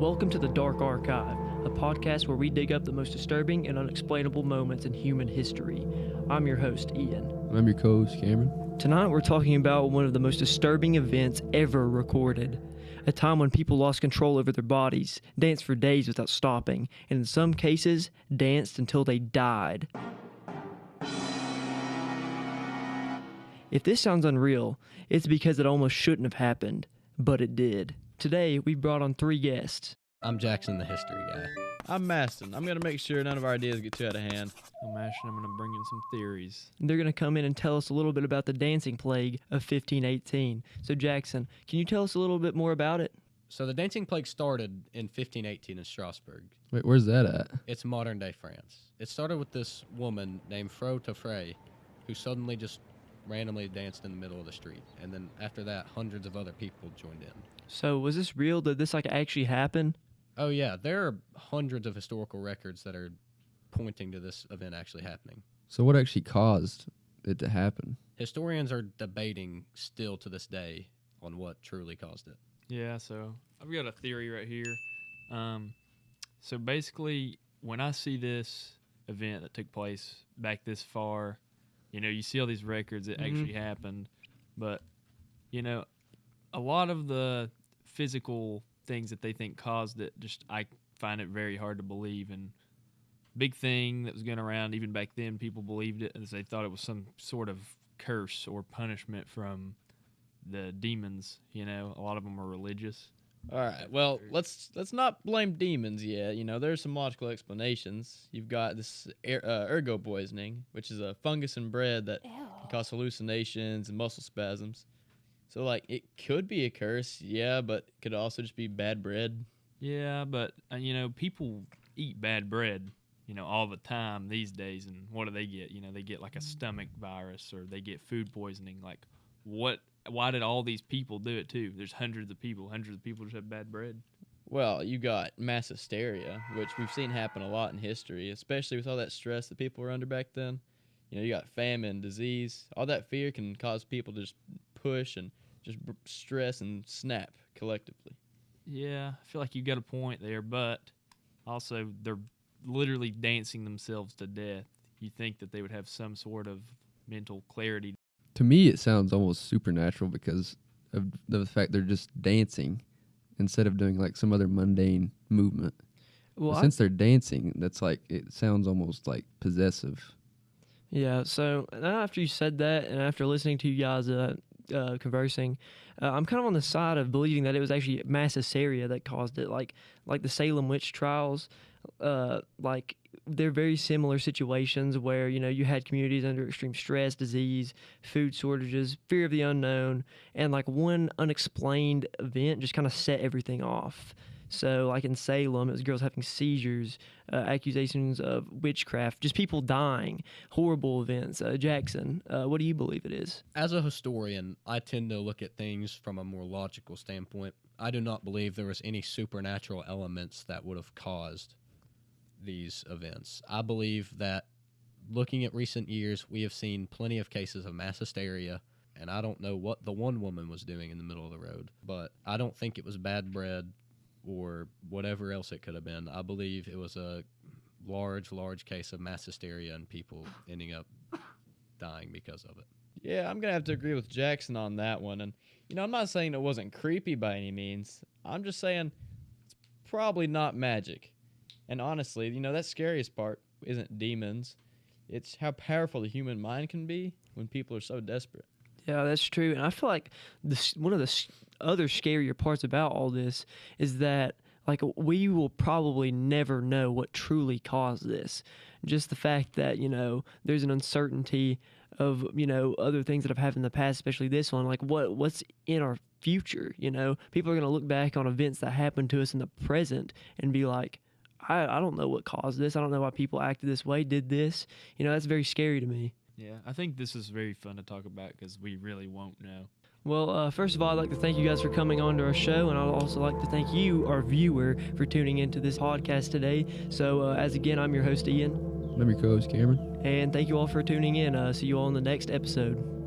Welcome to The Dark Archive, a podcast where we dig up the most disturbing and unexplainable moments in human history. I'm your host, Ian. I'm your co-host, Cameron. Tonight we're talking about one of the most disturbing events ever recorded. A time when people lost control over their bodies, danced for days without stopping, and in some cases, danced until they died. If this sounds unreal, it's because it almost shouldn't have happened, but it did. Today, we brought on 3 guests. I'm Jackson, the history guy. I'm Masten. I'm going to make sure none of our ideas get too out of hand. I'm Ashton. I'm going to bring in some theories. They're going to come in and tell us a little bit about the dancing plague of 1518. So, Jackson, can you tell us a little bit more about it? So the dancing plague started in 1518 in Strasbourg. Wait, where's that at? It's modern-day France. It started with this woman named Fro Tafre, who suddenly just randomly danced in the middle of the street. And then after that, hundreds of other people joined in. So, was this real? Did this, actually happen? Oh, yeah. There are hundreds of historical records that are pointing to this event actually happening. So what actually caused it to happen? Historians are debating still to this day on what truly caused it. Yeah, so I've got a theory right here. So basically, when I see this event that took place back this far, you see all these records that actually happened, but, a lot of the physical things that they think caused it, I find it very hard to believe. And big thing that was going around even back then, people believed it as they thought it was some sort of curse or punishment from the demons. A lot of them are religious. All right, well, let's not blame demons yet. There's some logical explanations. You've got this ergo poisoning, which is a fungus in bread that can cause hallucinations and muscle spasms. So, it could be a curse, yeah, but it could also just be bad bread. Yeah, but, people eat bad bread, all the time these days, and what do they get? They get, a stomach virus, or they get food poisoning. Why did all these people do it, too? There's hundreds of people just have bad bread. Well, you got mass hysteria, which we've seen happen a lot in history, especially with all that stress that people were under back then. You got famine, disease. All that fear can cause people to just push and just stress and snap collectively. Yeah, I feel like you got a point there, but also they're literally dancing themselves to death. You think that they would have some sort of mental clarity. To me, it sounds almost supernatural because of the fact they're just dancing instead of doing some other mundane movement. Well, since they're dancing, that's it sounds almost possessive. Yeah, so after you said that and after listening to you guys conversing, I'm kind of on the side of believing that it was actually mass hysteria that caused it, like the Salem witch trials. They're very similar situations where you had communities under extreme stress, disease, food shortages, fear of the unknown, and one unexplained event just kind of set everything off. So in Salem, it was girls having seizures, accusations of witchcraft, just people dying, horrible events. Jackson, what do you believe it is? As a historian, I tend to look at things from a more logical standpoint. I do not believe there was any supernatural elements that would have caused these events. I believe that looking at recent years, we have seen plenty of cases of mass hysteria, and I don't know what the one woman was doing in the middle of the road, but I don't think it was bad bread or whatever else it could have been. I believe it was a large case of mass hysteria and people ending up dying because of it. Yeah, I'm going to have to agree with Jackson on that one. And, I'm not saying it wasn't creepy by any means. I'm just saying it's probably not magic. And honestly, that scariest part isn't demons. It's how powerful the human mind can be when people are so desperate. Yeah, that's true. And I feel like one of the other scarier parts about all this is that we will probably never know what truly caused this. Just the fact that, there's an uncertainty of, other things that have happened in the past, especially this one, what's in our future, People are going to look back on events that happened to us in the present and be like, I don't know what caused this. I don't know why people acted this way, did this. That's very scary to me. Yeah, I think this is very fun to talk about because we really won't know. Well, first of all, I'd like to thank you guys for coming on to our show, and I'd also like to thank you, our viewer, for tuning into this podcast today. So, I'm your host, Ian. I'm your co-host, Cameron. And thank you all for tuning in. See you all in the next episode.